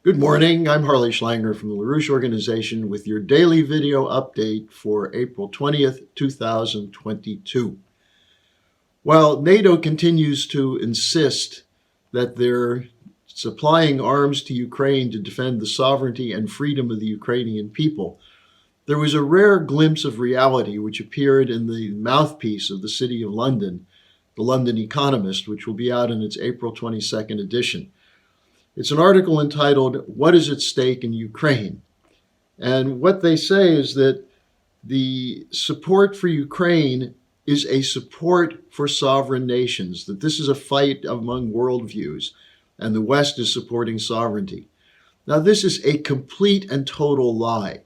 Good morning. I'm Harley Schlanger from the LaRouche Organization with your daily video update for April 20th, 2022. While NATO continues to insist that they're supplying arms to Ukraine to defend the sovereignty and freedom of the Ukrainian people, there was a rare glimpse of reality which appeared in the mouthpiece of the City of London, the London Economist, which will be out in its April 22nd edition. It's an article entitled, "What is at Stake in Ukraine?" And what they say is that the support for Ukraine is a support for sovereign nations, that this is a fight among worldviews, and the West is supporting sovereignty. Now, this is a complete and total lie.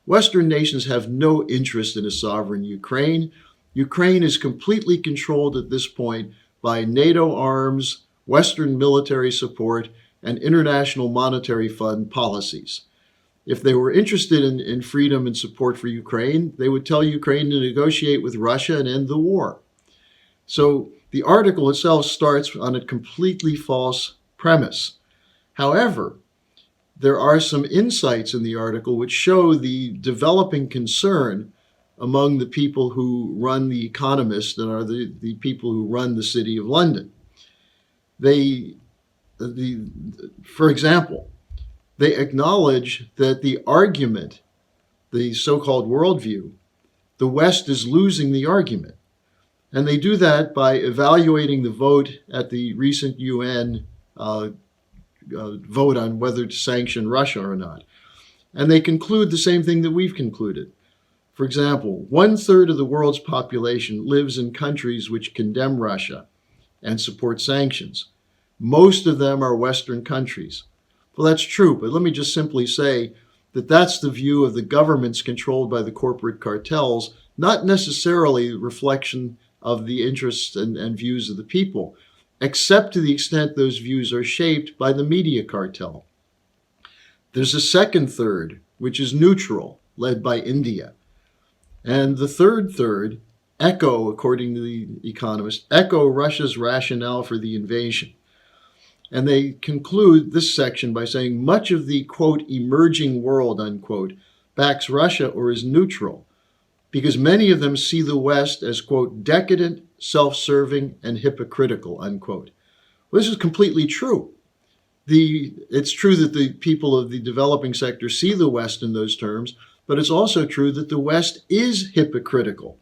Western nations have no interest in a sovereign Ukraine. Ukraine is completely controlled at this point by NATO arms, Western military support, and International Monetary Fund policies. If they were interested in freedom and support for Ukraine, they would tell Ukraine to negotiate with Russia and end the war. So the article itself starts on a completely false premise. However, there are some insights in the article which show the developing concern among the people who run The Economist and are the people who run the City of London. For example, they acknowledge that the argument, the so-called worldview, the West is losing the argument. And they do that by evaluating the vote at the recent UN vote on whether to sanction Russia or not. And they conclude the same thing that we've concluded. For example, 1/3 of the world's population lives in countries which condemn Russia and support sanctions. Most of them are Western countries. Well, that's true, but let me just simply say that that's the view of the governments controlled by the corporate cartels, not necessarily a reflection of the interests and views of the people, except to the extent those views are shaped by the media cartel. There's a second third, which is neutral, led by India. And the third, echo, according to The Economist, echo Russia's rationale for the invasion. And they conclude this section by saying much of the, quote, emerging world, unquote, backs Russia or is neutral because many of them see the West as, quote, decadent, self-serving, and hypocritical, unquote. Well, this is completely true. It's true that the people of the developing sector see the West in those terms, but it's also true that the West is hypocritical.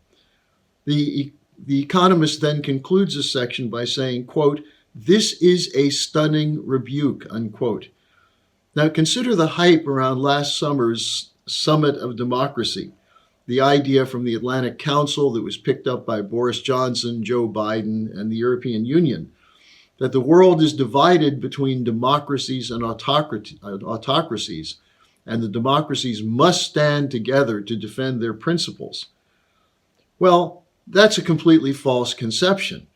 The Economist then concludes this section by saying, quote, "This is a stunning rebuke," unquote. Now consider the hype around last summer's Summit of Democracy, the idea from the Atlantic Council that was picked up by Boris Johnson, Joe Biden, and the European Union, that the world is divided between democracies and autocracies, and the democracies must stand together to defend their principles. Well, that's a completely false conception.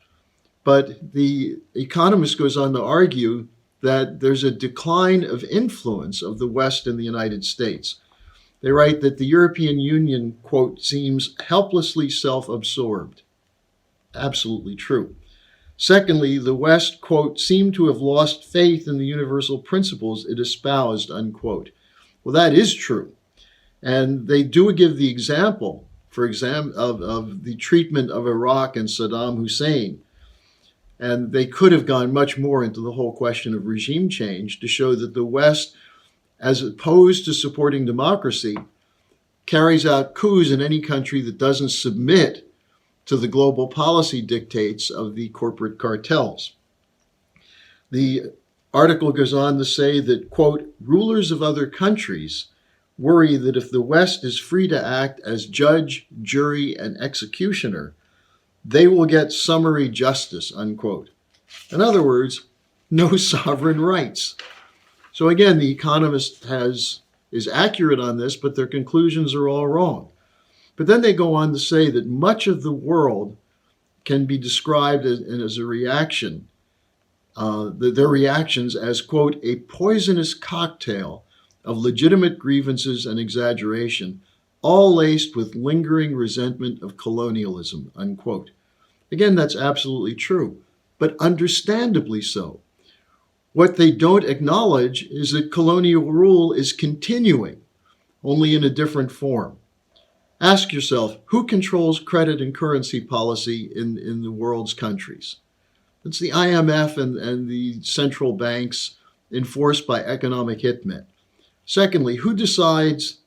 But The Economist goes on to argue that there's a decline of influence of the West in the United States. They write that the European Union, quote, seems helplessly self-absorbed. Absolutely true. Secondly, the West, quote, seem to have lost faith in the universal principles it espoused, unquote. Well, that is true. And they do give the example, of the treatment of Iraq and Saddam Hussein. And they could have gone much more into the whole question of regime change to show that the West, as opposed to supporting democracy, carries out coups in any country that doesn't submit to the global policy dictates of the corporate cartels. The article goes on to say that, quote, rulers of other countries worry that if the West is free to act as judge, jury, and executioner, they will get summary justice, unquote. In other words, no sovereign rights. So again, The Economist is accurate on this, but their conclusions are all wrong. But then they go on to say that much of the world can be described as a reaction, their reactions as, quote, a poisonous cocktail of legitimate grievances and exaggeration, all laced with lingering resentment of colonialism, unquote. Again, that's absolutely true, but understandably so. What they don't acknowledge is that colonial rule is continuing, only in a different form. Ask yourself, who controls credit and currency policy in the world's countries? It's the IMF and the central banks enforced by economic hitmen. Secondly, who decides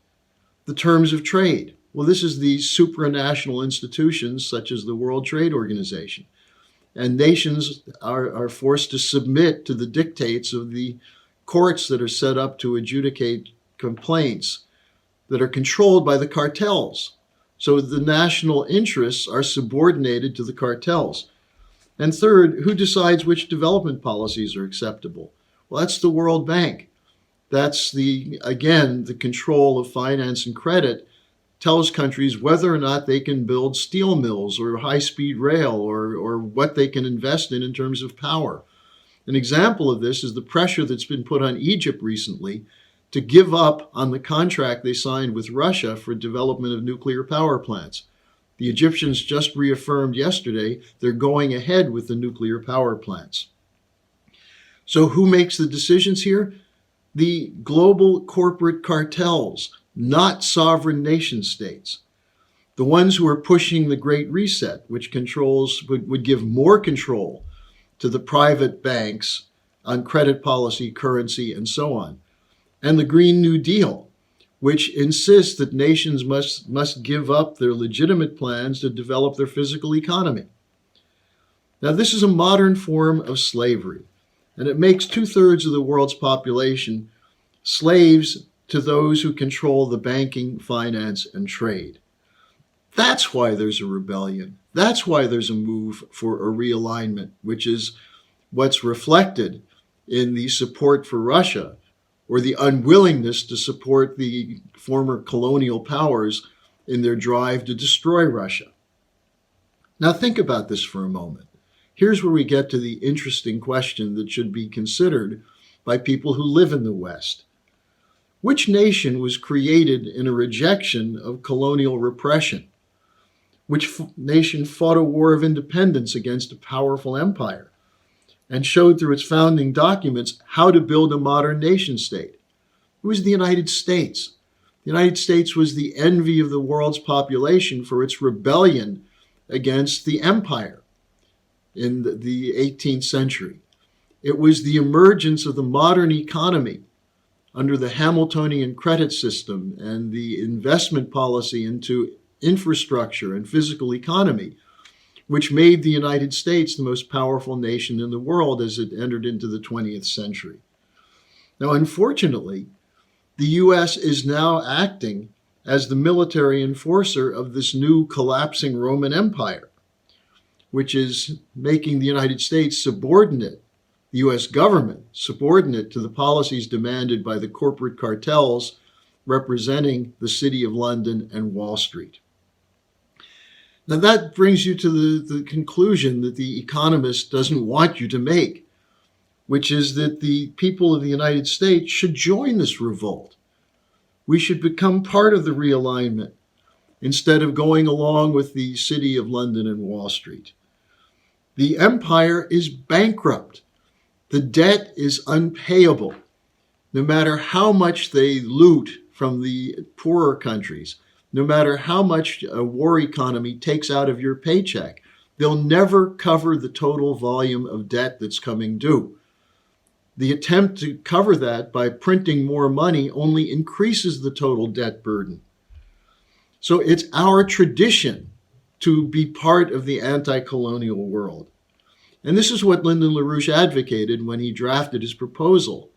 the terms of trade? Well, this is the supranational institutions such as the World Trade Organization. And nations are forced to submit to the dictates of the courts that are set up to adjudicate complaints that are controlled by the cartels. So the national interests are subordinated to the cartels. And third, who decides which development policies are acceptable? Well, that's the World Bank. That's the control of finance and credit tells countries whether or not they can build steel mills or high-speed rail or what they can invest in terms of power. An example of this is the pressure that's been put on Egypt recently to give up on the contract they signed with Russia for development of nuclear power plants. The Egyptians just reaffirmed yesterday they're going ahead with the nuclear power plants. So who makes the decisions here? The global corporate cartels, not sovereign nation states. The ones who are pushing the Great Reset, which would give more control to the private banks on credit policy, currency, and so on. And the Green New Deal, which insists that nations must give up their legitimate plans to develop their physical economy. Now, this is a modern form of slavery, and it makes 2/3 of the world's population slaves to those who control the banking, finance, and trade. That's why there's a rebellion. That's why there's a move for a realignment, which is what's reflected in the support for Russia or the unwillingness to support the former colonial powers in their drive to destroy Russia. Now think about this for a moment. Here's where we get to the interesting question that should be considered by people who live in the West. Which nation was created in a rejection of colonial repression? Which nation fought a war of independence against a powerful empire and showed through its founding documents how to build a modern nation state? It was the United States. The United States was the envy of the world's population for its rebellion against the empire in the 18th century. It was the emergence of the modern economy under the Hamiltonian credit system and the investment policy into infrastructure and physical economy, which made the United States the most powerful nation in the world as it entered into the 20th century. Now, unfortunately, the U.S. is now acting as the military enforcer of this new collapsing Roman Empire, which is making the United States subordinate, the U.S. government subordinate to the policies demanded by the corporate cartels representing the City of London and Wall Street. Now that brings you to the conclusion that the Economist doesn't want you to make, which is that the people of the United States should join this revolt. We should become part of the realignment instead of going along with the City of London and Wall Street. The empire is bankrupt. The debt is unpayable. No matter how much they loot from the poorer countries, no matter how much a war economy takes out of your paycheck, they'll never cover the total volume of debt that's coming due. The attempt to cover that by printing more money only increases the total debt burden. So it's our tradition to be part of the anti-colonial world. And this is what Lyndon LaRouche advocated when he drafted his proposal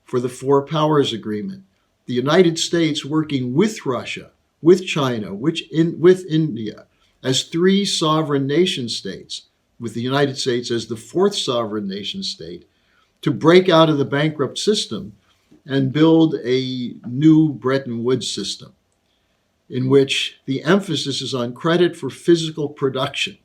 for the Four Powers Agreement. The United States working with Russia, with China, with India, as three sovereign nation states, with the United States as the fourth sovereign nation state, to break out of the bankrupt system and build a new Bretton Woods system in which the emphasis is on credit for physical production,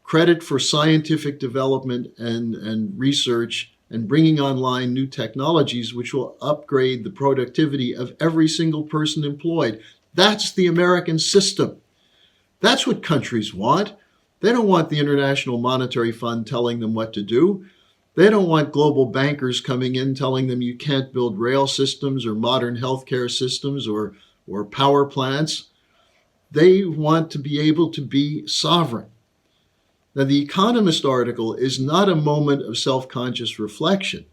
credit for scientific development and research, and bringing online new technologies which will upgrade the productivity of every single person employed. That's the American system. That's what countries want. They don't want the International Monetary Fund telling them what to do. They don't want global bankers coming in telling them you can't build rail systems or modern healthcare systems or power plants. They want to be able to be sovereign. Now, the Economist article is not a moment of self-conscious reflection.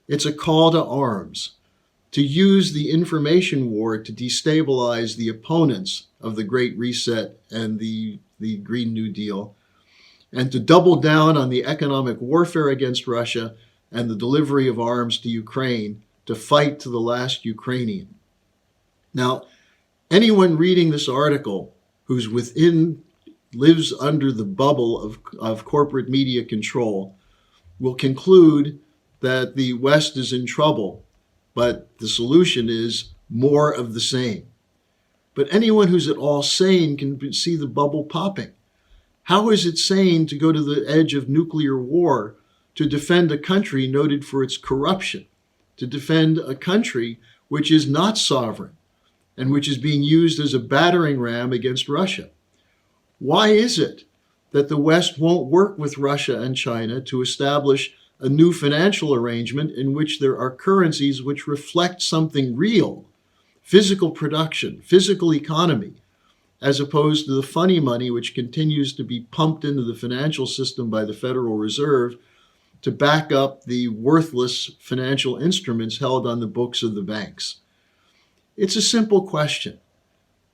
It's a call to arms, to use the information war to destabilize the opponents of the Great Reset and the Green New Deal, and to double down on the economic warfare against Russia and the delivery of arms to Ukraine to fight to the last Ukrainian. Now, anyone reading this article who's lives under the bubble of corporate media control will conclude that the West is in trouble, but the solution is more of the same. But anyone who's at all sane can see the bubble popping. How is it sane to go to the edge of nuclear war to defend a country noted for its corruption, to defend a country which is not sovereign and which is being used as a battering ram against Russia? Why is it that the West won't work with Russia and China to establish a new financial arrangement in which there are currencies which reflect something real, physical production, physical economy, as opposed to the funny money which continues to be pumped into the financial system by the Federal Reserve to back up the worthless financial instruments held on the books of the banks? It's a simple question.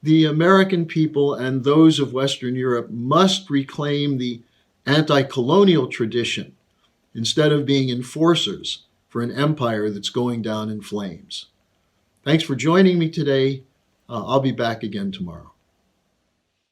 The American people and those of Western Europe must reclaim the anti-colonial tradition instead of being enforcers for an empire that's going down in flames. Thanks for joining me today. I'll be back again tomorrow.